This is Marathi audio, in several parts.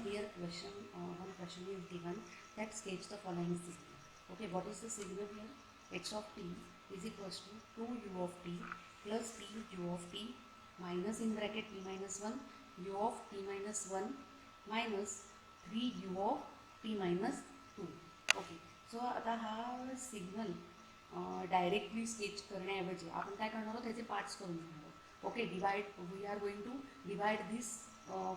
here question, one question is given that sketch the following signal. Okay, what is the signal here? X of t is equals to 2u of t plus t u of t minus in bracket t minus 1 u of t minus 1 minus 3 u of t minus 2. Okay, so आता हा सिग्नल डायरेक्टली स्केच करण्याऐवजी आपण काय करणार आहोत, त्याचे पार्ट्स करून घेणार आहोत. Okay, divide, we are going to divide this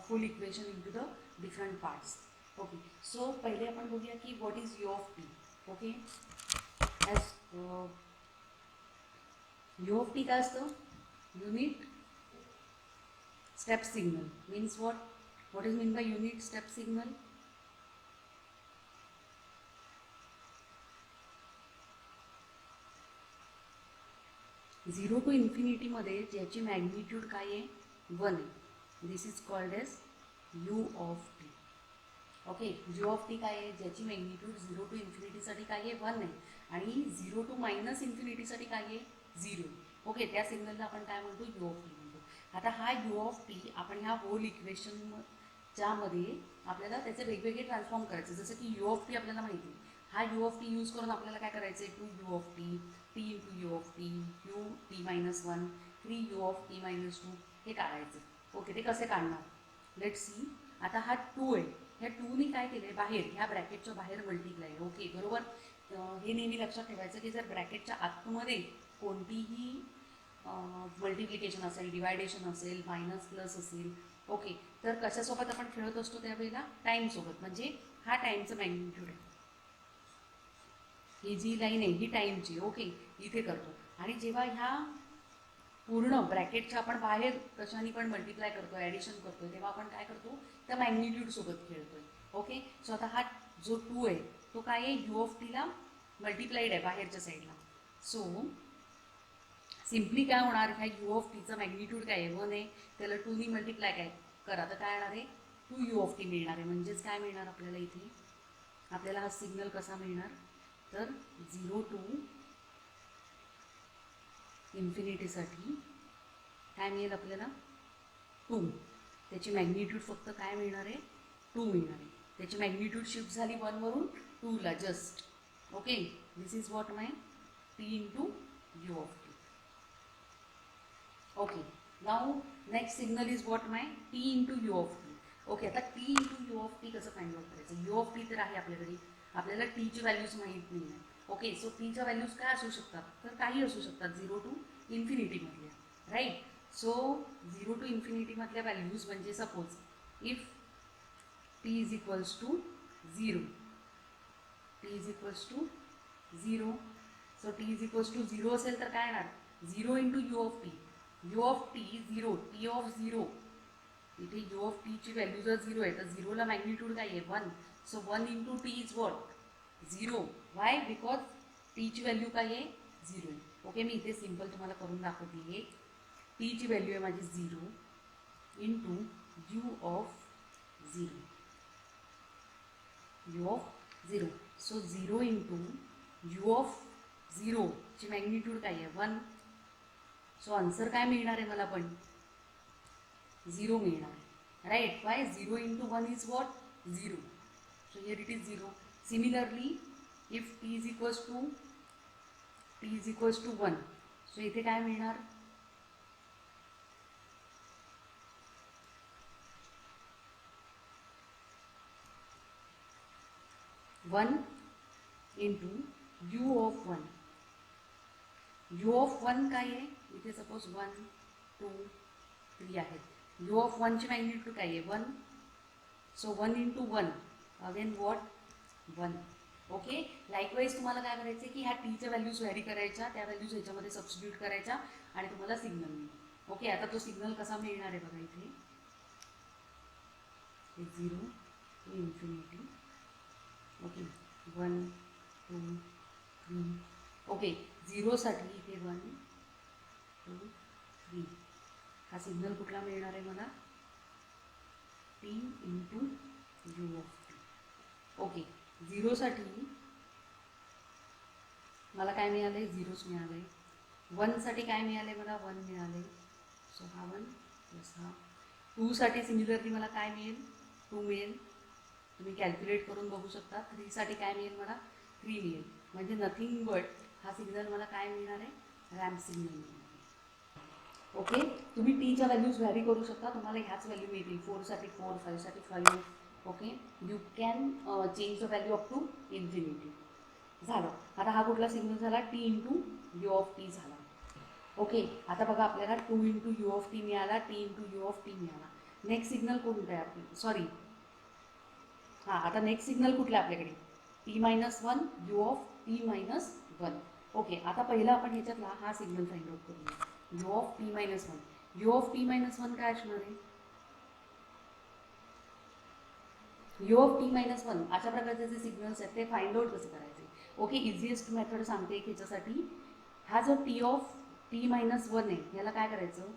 full equation into the different parts. Okay, so पहिले आपण बघूया की what is u of t. Okay, as u of t काय असतं, unit step signal. Means what is mean by unit step signal? Zero to इन्फिनिटीमध्ये ज्याची मॅग्निट्यूड काय आहे, 1 आहे. This is called as u of t. Okay, u of t काय आहे, ज्याची मॅग्निट्यूड 0 टू इन्फिनिटीसाठी काय आहे, 1 आहे आणि 0 टू मायनस इन्फिनिटीसाठी काय आहे, 0. ओके, त्या सिग्नलला आपण काय म्हणतो, यू ऑफ टी म्हणतो. आता हा यू ऑफ टी आपण ह्या होल इक्वेशनच्यामध्ये आपल्याला त्याचे वेगवेगळे ट्रान्सफॉर्म करायचे. जसं की यू ऑफ टी आपल्याला माहिती आहे, हा यू ऑफ टी यूज करून आपल्याला काय करायचं आहे, 2 u of T, T into u of t, U T minus 1, 3 you of T minus 2 हे काढायचं. ओके, ते कसे काढणार, लेट सी. आता हा 2 आहे, ह्या 2नी काय केलं आहे, बाहेर ह्या ब्रॅकेटच्या बाहेर मल्टिप्लाय. ओके, बरोबर. हे नेहमी लक्षात ठेवायचं की जर ब्रॅकेटच्या आतमध्ये कोणतीही मल्टिप्लिकेशन असेल, डिवायडेशन असेल, मायनस प्लस असेल, ओके, तर कशासोबत आपण खेळत असतो त्यावेळेला, टाईमसोबत. म्हणजे हा टाईमचं मॅग्निट्यूड आहे, ही जी लाईन आहे ही टाईमची. ओके, इथे करतो. आणि जेव्हा ह्या पूर्ण ब्रॅकेटच्या आपण बाहेर कशाने पण मल्टिप्लाय करतो, ॲडिशन करतो, तेव्हा आपण काय करतो, त्या मॅग्निट्यूडसोबत खेळतोय. ओके, सो आता हा जो 2 आहे तो काय आहे, यू ऑफ टीला मल्टिप्लाईड आहे बाहेरच्या साईडला. सो सिम्पली काय होणार, ह्या यू ऑफ टीचा मॅग्निट्यूड काय आहे, 1 आहे, त्याला 2नी मल्टिप्लाय काय करा, तर काय येणार आहे, 2 यू ऑफ टी मिळणार आहे. म्हणजेच काय मिळणार आपल्याला इथे, आपल्याला हा सिग्नल कसा मिळणार, तर 0 टू इन्फिनिटीसाठी काय मिळेल आपल्याला, 2. त्याची मॅग्निट्यूड फक्त काय मिळणार आहे, 2 मिळणार आहे. त्याची मॅग्निट्यूड शिफ्ट झाली 1 वरून 2ला just. Okay, this is what my t into u of t. Okay, now next signal is what my t into u of t. Okay, आता t into u of t कसं फाइंड आउट करायचं. यू ऑफ टी तर आहे आपल्याकडे, आपल्याला टीची व्हॅल्यूज माहीत नाही आहे. ओके, सो टीच्या व्हॅल्यूज काय असू शकतात, तर काही असू शकतात 0 टू इन्फिनिटीमधल्या, राईट. सो 0 टू इन्फिनिटीमधल्या व्हॅल्यूज म्हणजे suppose if t is equals to 0, t is equals to 0. So t is equals to 0 असेल तर काय येणार, 0 into u of t. U of t 0, t of 0, इथे यू ऑफ टीची व्हॅल्यू जर 0 आहे तर 0ला मॅग्निट्यूड काय आहे, 1. So 1 into T is what, 0. Y, because टीची व्हॅल्यू काय आहे, 0 आहे. ओके, मी इथे सिम्पल तुम्हाला करून दाखवते आहे. टीची व्हॅल्यू आहे माझी 0 into u of 0, you of 0. So 0 into u of 0 ची मॅग्निट्यूड काय आहे, 1. सो आन्सर काय मिळणार आहे मला, पण 0 मिळणार आहे, right. Y, 0 into 1 is what, 0. So here it is 0. Similarly if t is equals to 1, सो इथे काय मिळणार, 1 into u of 1. U of 1 काय आहे, इथे सपोज 1 2 3 आहेत. यू ऑफ 1ची मॅग्निट्यूड काय आहे, 1. So 1 into 1 again what, 1. Okay, likewise तुम्हाला काय करायचं आहे की ह्या टीच्या व्हॅल्यूज व्हॅरी करायच्या, त्या व्हॅल्यूज ह्याच्यामध्ये सबस्टिट्यूट करायच्या आणि तुम्हाला सिग्नल मिळेल. ओके, आता तो सिग्नल कसा मिळणार आहे बघा, इथे 0 टू इन्फिनिटी. ओके, 1 2 3. ओके, 0साठी इथे 1 2 3. हा सिग्नल कुठला मिळणार आहे मला, t into u of t. Okay, 0साठी मला काय मिळालं आहे, 0च मिळालं आहे. 1साठी काय मिळालं आहे मला, 1 मिळालं आहे. सो हा 1 प्लस हा. 2साठी सिमिलरली मला काय मिळेल, 2 मिळेल. तुम्ही कॅल्क्युलेट करून बघू शकता. 3 साठी काय मिळेल मला? 3 मिळेल. म्हणजे नथिंग बट हा सिग्नल मला काय मिळणार आहे? रॅम्प सिग्नल मिळणार आहे. ओके, तुम्ही टीच्या व्हॅल्यूज व्हॅरी करू शकता. तुम्हाला ह्याच व्हॅल्यू मिळतील. 4 साठी 4, 5 साठी 5. Okay, you can change the value up to infinity. झालं. आता हा कुठला सिग्नल झाला? T into u of t झाला. ओके, आता बघा आपल्याला 2 इंटू यू ऑफ टी मिळाला, t into u of t मिळाला. नेक्स्ट सिग्नल कोणतं आहे आपलं? सॉरी, हां, आता नेक्स्ट सिग्नल कुठलं आहे आपल्याकडे? T -1 u of T -1. Okay, आता पहिलं आपण ह्याच्यातला हा सिग्नल फाइंड आउट करूया. You of T -1. U of T -1 काय असणार आहे? यू ऑफ टी -1 अशा प्रकारचे जे सिग्नल्स आहेत ते फाइंड आउट कसं करायचे? ओके, इझिएस्ट मेथड सांगते की ह्याच्यासाठी. हा जो टी ऑफ टी -1 आहे याला काय करायचं?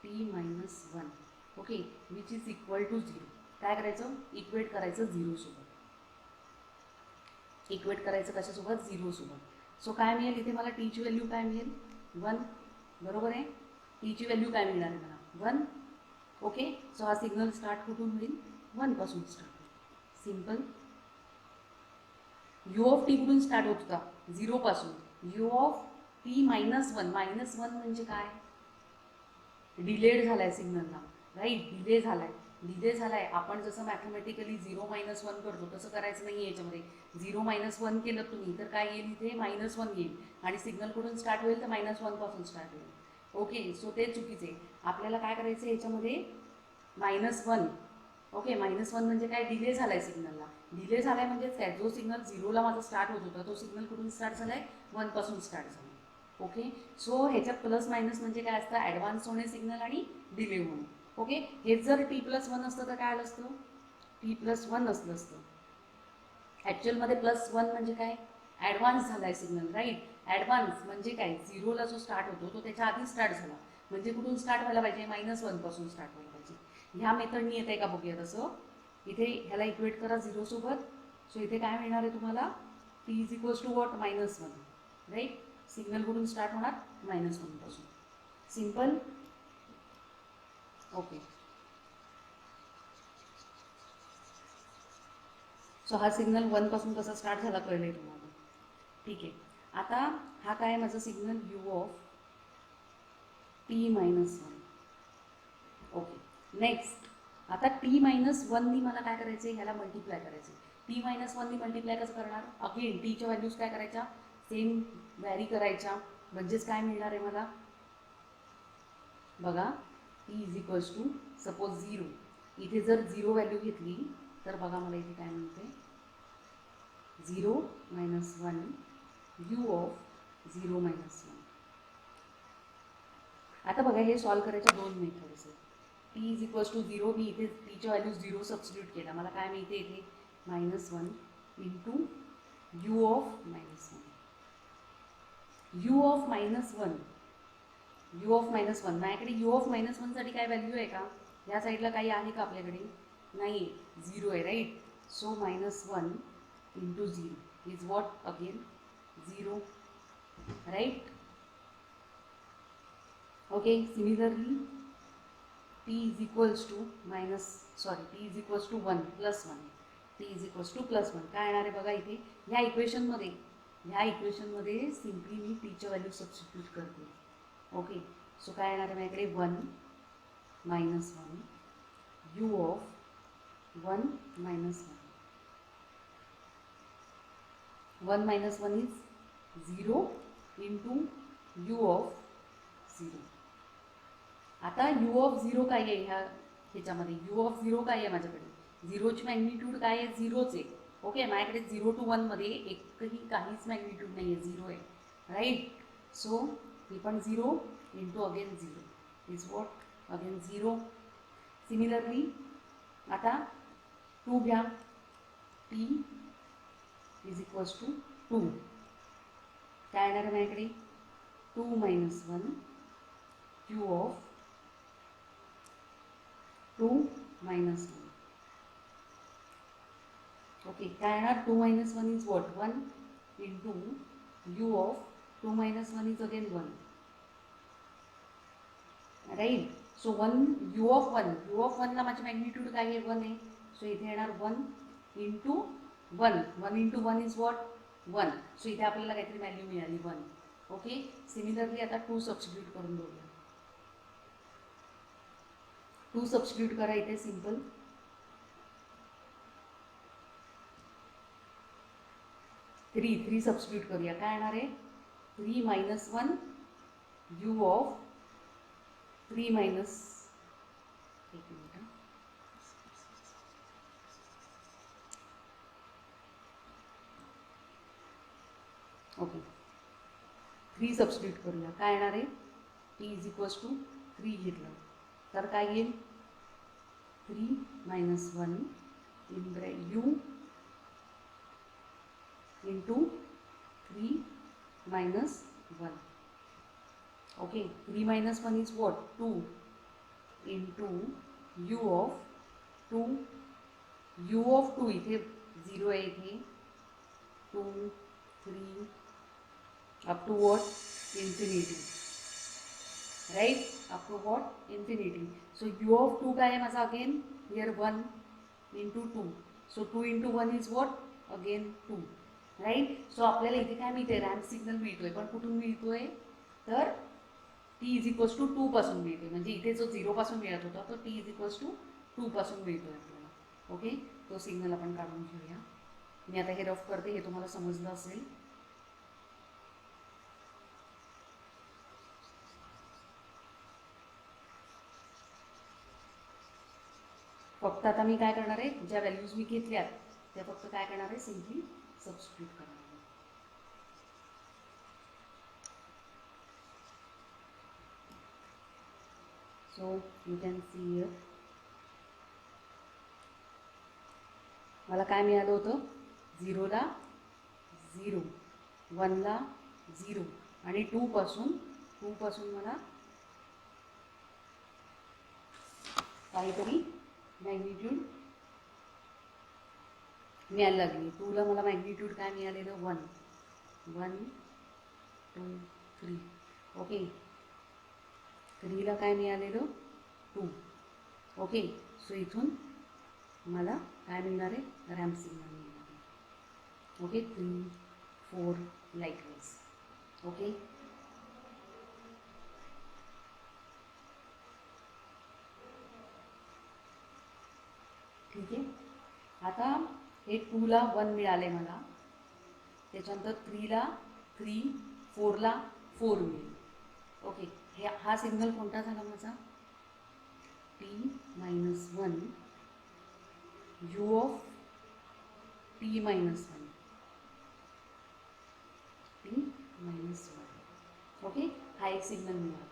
T -1. Okay, which is equal to 0. काय करायचं? इक्वेट करायचं 0 सोबत. इक्वेट करायचं कशासोबत? 0 सोबत. सो काय मिळेल इथे मला? टीची व्हॅल्यू काय मिळेल? 1. बरोबर आहे. टीची व्हॅल्यू काय मिळणार आहे मला? 1. ओके, सो हा सिग्नल स्टार्ट कुठून होईल? 1 पासून स्टार्ट होईल. सिम्पल. यू ऑफ टी कुठून स्टार्ट होत होता? 0 पासून. You of T -1. -1 म्हणजे काय? डिलेड झालाय सिग्नलला, राईट? डिले झालाय. डिले झालाय. आपण जसं मॅथमॅटिकली 0 -1 करतो तसं करायचं नाही. याच्यामध्ये 0 -1 केलं तुम्ही तर काय येईल? इथे -1 येईल आणि सिग्नल कुठून स्टार्ट होईल? तर -1 पासून स्टार्ट होईल. ओके, सो ते चुकीचे. आपल्याला काय करायचं याच्यामध्ये? -1. ओके, -1 म्हणजे काय? डिले झालाय सिग्नलला. डिले झालाय म्हणजेच काय? जो सिग्नल 0ला माझा स्टार्ट होत होता तो सिग्नल कुठून स्टार्ट झालाय? 1 पासून स्टार्ट झाला. ओके, सो ह्याच्यात प्लस मायनस म्हणजे काय असतं? ॲडव्हान्स होणे सिग्नल आणि डिले होणे. ओके, हेच जर T+1 असतं तर काय आलं असतं? T+1 असलं असतं. ॲक्च्युअलमध्ये +1 म्हणजे काय? ॲडव्हान्स झाला आहे सिग्नल, राईट? ॲडव्हान्स म्हणजे काय? 0ला जो स्टार्ट होतो तो त्याच्या आधी स्टार्ट झाला. म्हणजे कुठून स्टार्ट व्हायला पाहिजे? -1 पासून स्टार्ट व्हायला पाहिजे. ह्या मेथडनी येत आहे का बघूया तसं. इथे ह्याला इक्वेट करा 0 सोबत. सो इथे काय मिळणार आहे तुम्हाला? T is equals to what? -1. Right? Signal कुठून स्टार्ट होणार? -1 पासून. सिम्पल. ओके, सो हा सिग्नल 1 पासून कसा स्टार्ट झाला कळलं आहे तुम्हाला. ठीक आहे, आता हा काय माझा signal? You of T -1. Okay, next आता T -1 नी मला काय करायचं आहे? ह्याला मल्टिप्लाय करायचं. T -1 नी मल्टिप्लाय कसं करणार? अगेन टीच्या व्हॅल्यूज काय करायच्या? सेम व्हॅरी करायच्या. म्हणजेच काय मिळणार आहे मला? बघा, T is equals to suppose 0. इथे जर 0 व्हॅल्यू घेतली तर बघा मला इथे काय मिळते? 0 -1 यू ऑफ 0 -1. आता बघा हे सॉल्व करायच्या 2 मेथड्स आहेत. T is equals to 0. मी इथे टीच्या व्हॅल्यू 0 सबस्टिट्यूट केला. मला काय मिळते इथे? -1 into u of -1. U of -1. U of -1. माझ्याकडे यू ऑफ -1 साठी काय व्हॅल्यू आहे का? या साईडला काही आहे का आपल्याकडे? नाही, 0 आहे, right? So -1 into 0 is what? Again 0, right? Okay, similarly T is equals to T is equals to 1 +1. T is equals to +1 काय येणार आहे बघा इथे? ह्या इक्वेशनमध्ये सिम्पली मी टीच्या व्हॅल्यू सबस्टिट्यूट करते. ओके, सो काय येणार आहे माझ्याकडे? 1 -1 u of 1 -1. 1 -1 is 0 into u of 0. आता यू ऑफ 0 काय आहे ह्याच्यामध्ये? यू ऑफ 0 काय आहे माझ्याकडे? 0ची मॅग्निट्यूड काय आहे? 0च आहे. ओके, माझ्याकडे 0 to 1 मध्ये एकही काहीच मॅग्निट्यूड नाही आहे, 0 आहे, राईट? सो ही पण 0 into again 0 is what? Again 0. Similarly आता 2 घ्या. T is equals to 2. काय येणार आहे माझ्याकडे? 2 -1 क्यू ऑफ 2 -1. ओके, काय येणार? 2 -1 is what? 1 into u of 2 -1 is again 1, right? So 1 u of 1 ला माझी मॅग्निट्यूड काय आहे? 1 आहे. सो इथे येणार 1 इंटू 1. 1 into 1 is what 1. सो इथे आपल्याला काहीतरी व्हॅल्यू मिळाली 1. ओके. सिमिलरली आता 2 सबस्टिट्यूट करून बघूया. 2 सबस्टिट्यूट करा इथे सिम्पल. 3 सबस्टिट्यूट करूया. काय येणार आहे 3 मायनस 1 यू ऑफ 3 मायनस, एक मिनिट, ओके 3 सबस्टिट्यूट करूया. काय येणार आहे टी इज इक्वल्स टू 3 घेतलं तर काय येईल 3 minus 1 in u into 3 minus 1. Okay 3 minus 1 is what 2 into u of 2. U of 2 इथे 0 आहे इथे 2 3 up to what infinity. Right. Up to what infinity. So u of 2 काय आहे माझा again here 1 into 2. So 2 into 1 is what again 2. Right. So आपल्याला इथे काय मिळते रॅम्प सिग्नल मिळतोय पण कुठून मिळतोय तर टी इज इक्वल्स टू 2 पासून मिळतोय. म्हणजे इथे जो 0 पासून मिळत होता तो टी इज इक्वल्स टू 2 पासून मिळतोय आपल्याला. ओके. तो सिग्नल आपण काढून घेऊया. मी आता हे रफ करते, हे तुम्हाला समजलं असेल. फक्त आता मी काय करणार आहे ज्या व्हॅल्यूज मी घेतल्यात त्या फक्त काय करणार आहे सिम्पली सबस्टिट्यूट करणार आहे. So you can see here मला काय मिळालं होतं 0ला 0, 1ला 0 आणि 2 पासून मला काहीतरी मॅग्निट्यूड मिळायला लागली. 2ला मला मॅग्निट्यूड काय मिळालेलं 1 1 2 3. ओके. 3ला काय मिळालेलं 2. ओके. सो इथून मला काय मिळणार आहे रॅम्प सिग्नल मिळणार आहे. Okay 3 4 likewise. ओके. ठीक आहे. आता हे 2ला 1 मिळाले मला, त्याच्यानंतर 3ला 3, 4ला 4 मिळेल. ओके. हे हा सिग्नल कोणता झाला माझा T minus 1 u of T minus 1 T minus 1. Okay. हा एक सिग्नल मिळाला.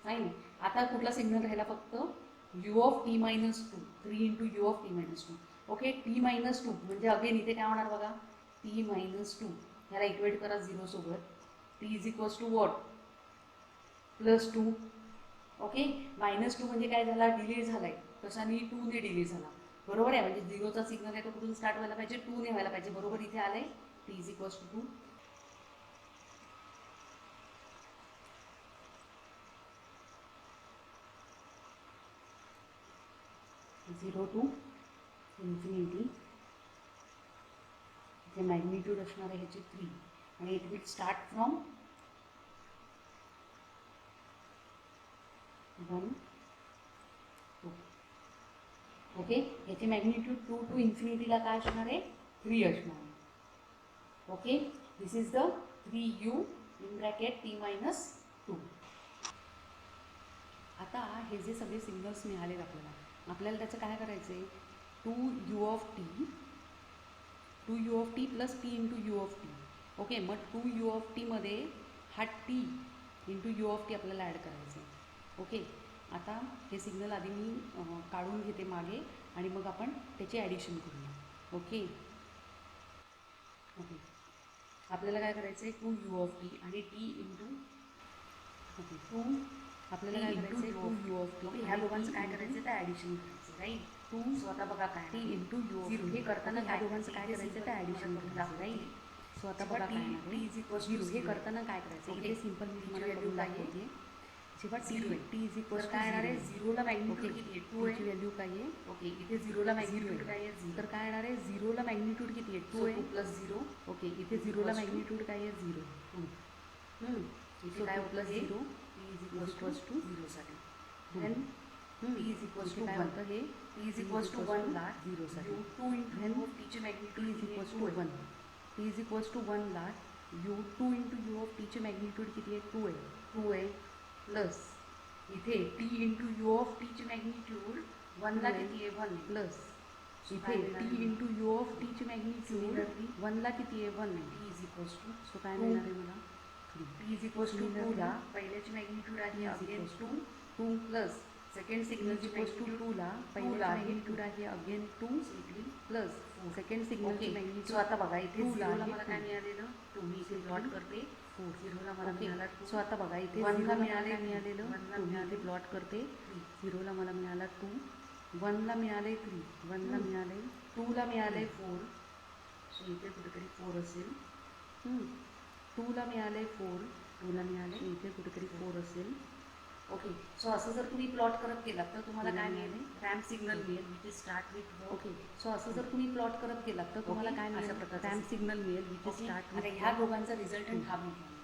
फाईन. आता कुठला सिग्नल राहिला फक्त you of T minus 2. 3 into u of T minus 2. Okay. T minus 2 म्हणजे अगेन इथे काय होणार बघा टी मायनस 2 ह्याला इक्वेट करा 0 सोबत. T is equals to what plus 2. Okay. -2 म्हणजे काय झाला डिले झाला आहे. कशाने 2ने डिले झाला. बरोबर आहे. म्हणजे 0चा सिग्नल आहे तो कुठून स्टार्ट व्हायला पाहिजे 2ने व्हायला पाहिजे. बरोबर इथे आलं आहे t is equals to 2. 0 to infinity. इथे मॅग्निट्यूड असणार आहे ह्याची 3 आणि it will start from 1 2. Okay. याची मॅग्निट्यूड 2 टू इन्फिनिटीला काय असणार आहे 3 असणार आहे. Okay. This is the 3u in bracket t minus 2. आता हे जे सगळे सिग्नल्स मिळालेत आपल्याला त्याचं काय करायचं आहे 2u of T plus T into u of t. Okay. मग 2u ऑफ टीमध्ये हा T into u of T आपल्याला ॲड करायचं आहे. ओके. आता हे सिग्नल आधी मी काढून घेते मागे आणि मग आपण त्याचे ॲडिशन करूया. ओके. ओके. आपल्याला काय करायचं आहे 2u ऑफ टी आणि टी इंटू ओके 2 आपल्याला काय करायचं आहे 2u ऑफ टी. ह्या दोघांचं काय करायचं ते ॲडिशन करायचं. राईट. 2 स्वतः बघा काय T into u of T. हे करताना ह्या दोघांचं काय करायचं ते ॲडिशन करायचं. राईट. स्वतः बघा काय टी इज इक्वल्स 0. हे करताना काय करायचं इथे सिम्पल मी तुम्हाला करून दाखवते. जेव्हा Zero आहे. टी इज इक्वल तर काय येणार आहे झिरोला मॅग्निट्यूड ओके किती आहे 2 ची आहे. व्हॅल्यू काय आहे ओके इथे झिरोला झिरो मॅग्निट्यूड काय आहे आहे तर 0. काय येणार आहे झिरोला मॅग्निट्यूड किती आहे 2 सो आहे 2 प्लस 0 ओके इथे झिरोला मॅग्निट्यूड काय आहे 0 इथे So काय 2 होतं plus हे 0 t is is equals equals to to 0 साठी. Then T is equals to काय 1. होतं हे टी इज इक्वल्स टू 1 ला 0 साठी u 2 into Then u of टीची magnitude t is equals to 1 t is equals to 1 ला u2 इंटू यू ऑफ टीची मॅग्निट्यूड किती आहे 2 आहे 2 आहे प्लस इथे टी इंटू यू ऑफ टीची मॅग्निट्यूड 1 ला किती आहे 1 आहे. प्लस So इथे काय मिळणार टी आहे? इंटू यू ऑफ टीची मॅग्निट्यूड Similarly, 1 ला किती आहे 1 आहे t is equals to so काय Two. मिळणार आहे मला 3 t is equals to 2 Similarly, ला पहिल्याची मॅग्निट्यूड आहे is again equals 2 to 2 plus second is सिग्नलची इक्वल्स टू मॅग्निट्यूड 2 ला ला पहिल्याची आहे मॅग्निट्यूड आहे अगेन 2 प्लस सेकंड सिग्नलची ओके मॅग्निट्यूड सो आता बघा इथे 2 ला झिरोला आहे मला 2. काय मिळालेलं तुम्ही इथे प्लॉट करते 4 झिरोला मला ओके मिळाला सो आता बघा इथे 1 ला झिरोला मिळाले काय मिळालेलं 1 ला तुम्ही मिळाले इथे प्लॉट करते 3. झिरोला मला मिळाला 2 1 ला मिळाले 3 1 ला हम्म. मिळाले 2 ला मिळाले 4 सो इथे कुठेतरी 4 असेल 2 ला मिळाले 4 2 ला मिळाले इथे कुठेतरी 4 असेल ओके सो असं जर तुम्ही प्लॉट करत गेलात तर तुम्हाला काय मिळाले? मिळेल रॅम्प सिग्नल मिळेल which start with okay so असं जर तुम्ही प्लॉट करत गेलात तर तुम्हाला Okay, काय अशा मिळेल प्रकारचं रॅम्प सिग्नल मिळेल विच स्टार्ट आता ह्या दोघांचा रिझल्टंट हा भेटला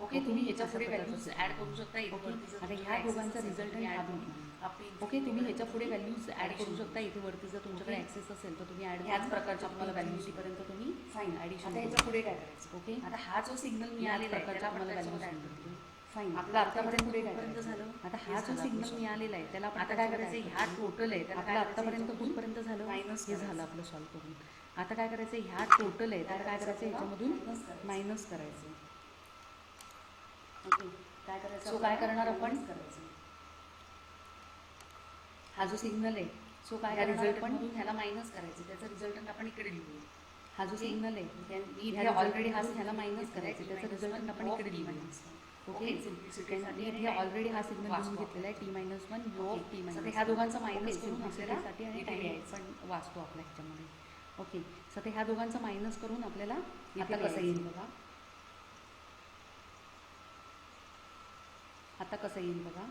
ओके Okay, तुम्ही ह्याच्या अशा पुढे प्रकारचं व्हॅल्यूज signal. ऍड करू शकता इथे Okay, वरती जर आता तुमच्याकडे ह्या access दोघांचा असेल तर resultant तुम्ही हा add भेटला. करू. up to ओके तुम्ही ह्याच्या पुढे infinity व्हॅल्यूज ॲड addition करू शकता इथे वरती जर तुमच्याकडे Okay. ॲक्सेस असेल तर तुम्ही ॲड ह्याच प्रकारच्या तुम्हाला values पर्यंत तुम्ही फाईन ॲडिशन आता ह्याच्या पुढे काय करायचं ओके आता हा जो सिग्नल मिळालेला आहे त्याला आपण तुम्हाला त्याच्यामध्ये व्हॅल्यूज add करतो. फाईन आपलं आतापर्यंत पुढे काय कुठपर्यंत करायचं? झालं आता हे हा जो झालं सिग्नल आपलं मिळालेला आहे त्याला आपण आता काय त्याच्यामध्ये करायचं add ह्या करतो. टोटल आहे त्याला आपलं काय आतापर्यंत करायचं? कुठपर्यंत झालं Minus हे करायचं. झालं आपलं सॉल्व्ह करून आता काय करायचं ह्या टोटल आहे त्याला काय करायचं ह्याच्यामधून Minus करायचं. मायनस करायचं ओके काय करायचं सो काय करणार आपण minus करायचं हा जो सिग्नल आहे सो काय या करणार रिझल्ट आपण मधून ह्याला मायनस करायचं त्याचा रिझल्टंट आपण इकडे लिहू हा जो सिग्नल आहे मी ह्या इथे ऑलरेडी हा ह्याला मायनस करायचं त्याचा रिझल्ट आपण इकडे लिहूया ओके सिम्प्लिसिटीसाठी इथे ऑलरेडी हा सिग्नल लिहून घेतलेला आहे t-1 u ऑफ t तर ह्या दोघांचा मायनस करून सिम्प्लिसिटीसाठी आणि इथे टाइम लिहायचं. पण वाचतो आपल्या ह्याच्यामध्ये ओके सो ते ह्या दोघांचा मायनस करून आपल्याला आता कसं येईल बघा आता कसं येईल बघा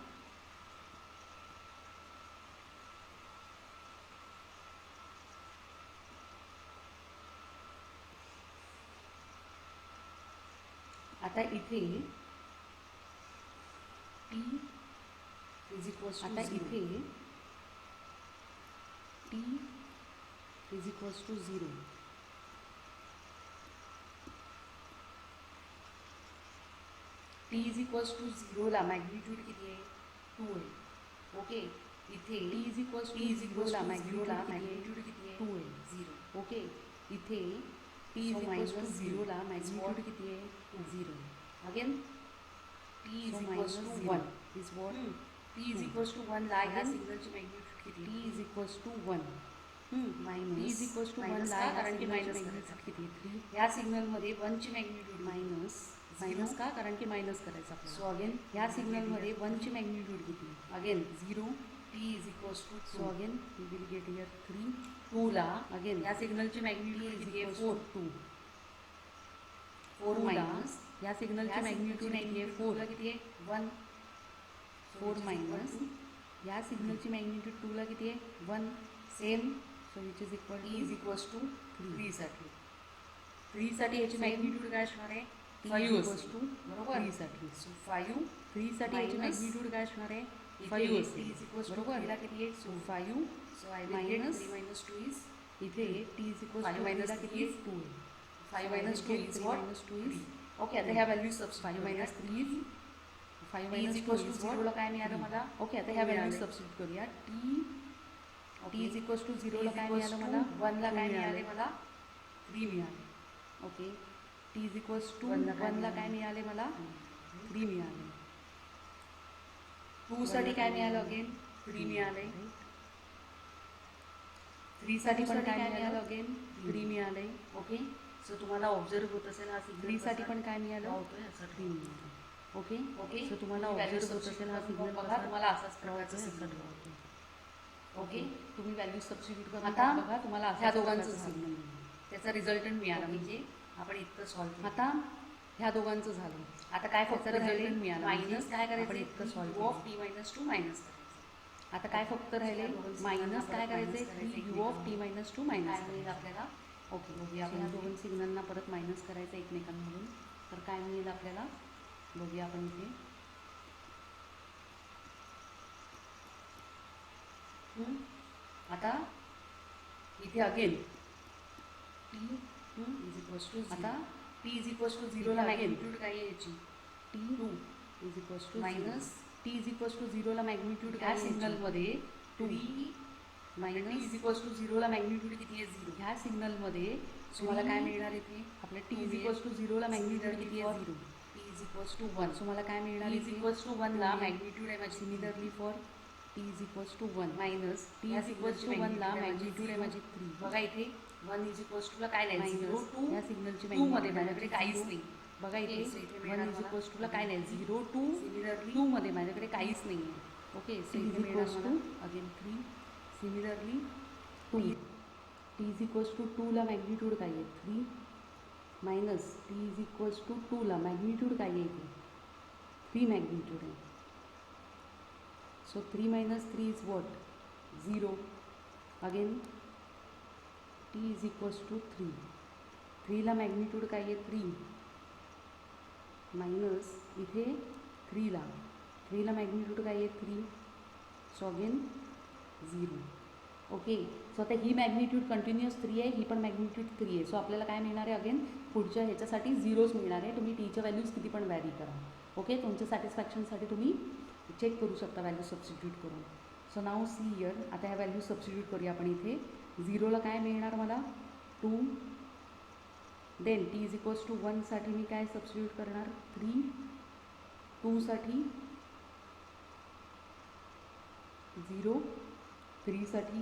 आता इथे टी इज इक्वल्स आता इथे t is equals to 0 t is equals to 0 ला मॅग्निट्यूड किती आहे 2 आहे ओके इथे t is equals T is equals ला टू मॅग्निट्यूड ला किती आहे मॅग्निट्यूड किती आहे 2 आहे 0 ओके इथे t is So equals to minus 0 ला zero is मॅग्निट्यूड what? किती आहे 0 again t is So equals minus to 1 0 is what t is equals to 1 ला ह्या Again, सिग्नलची मॅग्निट्यूड किती t is equals to 1 Minus. t is equals to 1 Minus ला का? ह्या कारण की सिग्नलची minus मॅग्निट्यूड करायचं. किती आहे 3 ह्या सिग्नलमध्ये 1 ची मॅग्निट्यूड मायनस Zero. मायनस का कारण की मायनस करायचं सो आपल्याला अगेन ह्या सिग्नलमध्ये 1 ची मॅग्निट्यूड किती again 0 t is equals to so again we will get here 3 2 ला अगेन या सिग्नलची मॅग्निट्यूड इज किती आहे इक्वल्स 4 टू 4 2 ला मायनस या सिग्नलची मॅग्निट्यूड किती आहे 4 ला किती आहे 1 4 मायनस या सिग्नलची मॅग्निट्यूड 2 ला किती आहे 1 same so which is equal t is equals to 3 3 साठी 3 साठी याची Same. मॅग्निट्यूड काय असणार आहे t 5 इक्वल्स टू बरोबर 3 साठी सो 5 3 साठी याची Minus. मॅग्निट्यूड काय असणार आहे 5 टी असेल इज इक्वल्स टू बरोबर ला किती आहे so 5 so I will get minus 3 minus 2 is इथे t is equals 5 to minus ला किती three आहे 2 आहे 5 So I minus will 2 get is 3 what minus 2 is okay आता ह्या value 5 substitute minus 3 is 5 t is minus 2 equals to is 0 what ला काय मिळालं मला ओके आता ह्या व्हॅल्यू मिळाले. सबस्टिट्यूट करूया t इज इक्वल्स टू 0 ला काय equals मिळालं to मला 1 ला 2 काय मिळाले. मिळाले मला 3 मिळाले okay t is equals to 1 ला 1 ला काय काय मिळाले मला 3 मिळाले 2 साठी काय मिळालं अगेन 3 मिळाले 3 साठी पण काय मिळालं अगेन 3 मिळाले ओके सो तुम्हाला ऑब्झर्व होत असेल हा सिग्नल 3 साठी पण काय मिळालं होतोय असं 3 मिळाले ओके ओके सो तुम्हाला ऑब्झर्व होत असेल हा सिग्नल बघा तुम्हाला असाच प्रकारचा सिग्नल ओके ओके तुम्ही व्हॅल्यू सबस्टिट्यूट करून आता बघा तुम्हाला ह्या दोघांचं सिग्नल त्याचा रिझल्टंट मिळाला म्हणजे आपण इतकं सॉल्व्ह आता ह्या दोघांचं झालं. आता काय फक्त त्याचा राहिले result मिळाला. मायनस म्हणजे काय आपण करायचं इतकं solve यू ऑफ केलं. टी मायनस टू मायनस करायचं. आता काय फक्त राहिले मायनस काय करायचं आहे you of T minus two minus काय मिळेल आपल्याला ओके बघूया आपण आपण ह्या दोन सिग्नलना परत मायनस करायचं एकमेकांमधून. तर काय मिळेल आपल्याला बघूया आपण इथे. आता इथे again t is equals to आता टी इज इक्वल्स टू झिरोला again. मॅग्निट्यूड काय आहे याची t two is equals to minus t is equals to झिरोला मॅग्निट्यूड ह्या काय सिग्नलमध्ये two three t minus is equals to झिरोला मॅग्निट्यूड किती आहे झिरो. ह्या सिग्नलमध्ये तुम्हाला काय three- मिळणार इथे आपल्या टी इज इक्वल्स टू झिरोला मॅग्निट्यूड किती आहे झिरो. T is equals to one. So मला काय मिळणार टी इज इक्वल्स टू वनला मॅग्निट्यूड आहे माझी similarly for t is equals to one minus t is equals to वनला मॅग्निट्यूड आहे माझी थ्री. बघा इथे वन इज इक्वल्स टूला काय नाही झिरो मायनस टू या सिग्नलची टू मध्ये माझ्याकडे काहीच नाही. बघा इथे Okay, so इथे वन मिळणार इज मला इक्वल्स टूला काय नाही झिरो टू सिमिलरली टू मध्ये माझ्याकडे काहीच नाही आहे. Okay so is equals to again three similarly to t is equals to टूला मॅग्निट्यूड काय आहे three minus t is equals to टूला मॅग्निट्यूड काय आहे इथे थ्री मॅग्निट्यूड आहे. So three minus three is what zero. Again t is equals to three थ्रीला मॅग्निट्यूड काय आहे थ्री मायनस इथे थ्रीला मॅग्निट्यूड काय आहे three. So again zero. Okay so आता ही मॅग्निट्यूड कंटिन्युअस थ्री आहे ही पण मॅग्निट्यूड थ्री आहे. सो आपल्याला काय मिळणार आहे अगेन पुढच्या ह्याच्यासाठी झिरोज मिळणार आहे. तुम्ही टीच्या व्हॅल्यूज किती पण व्हॅरी करा. ओके तुमच्या सॅटिस्फॅक्शनसाठी तुम्ही चेक करू शकता व्हॅल्यू सबस्टिट्यूट करून. सो नाव सी इयर आता ह्या व्हॅल्यू सबस्टिट्यूट करूया आपण इथे. झिरोला काय मिळणार मला two then T is equals to वनसाठी मी काय सबस्टिट्यूट करणार थ्री टूसाठी झिरो थ्रीसाठी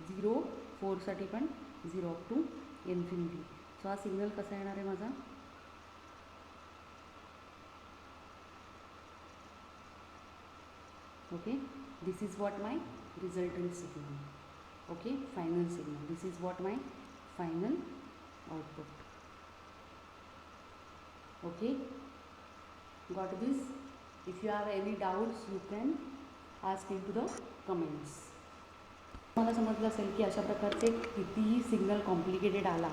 झिरो फोरसाठी पण zero up to infinity. So हा सिग्नल कसा येणार आहे माझा okay this is what my resultant signal. Okay final signal this is what my final output. Okay, got this? If you have any doubts you can ask into the comments. मला समजलं असेल की अशा प्रकारचे कितीही सिग्नल कॉम्प्लिकेटेड आला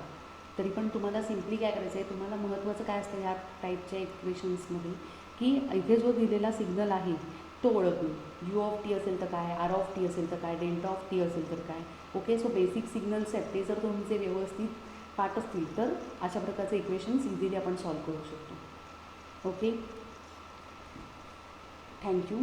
तरी पण तुम्हाला सिम्पली काय करायचं आहे तुम्हाला महत्त्वाचं काय असतं ह्या टाईपच्या इक्वेशन्समध्ये की इथे जो दिलेला सिग्नल आहे तो ओळखणे. यू ऑफ टी असेल तर काय आर ऑफ टी असेल तर काय डेल्टा ऑफ टी असेल तर काय. ओके सो बेसिक सिग्नल्स आहेत ते जर तुमचे व्यवस्थित पाठ असतील तर अशा प्रकारचे इक्वेशन्स इझिली आपण सॉल्व करू शकतो. Okay thank you.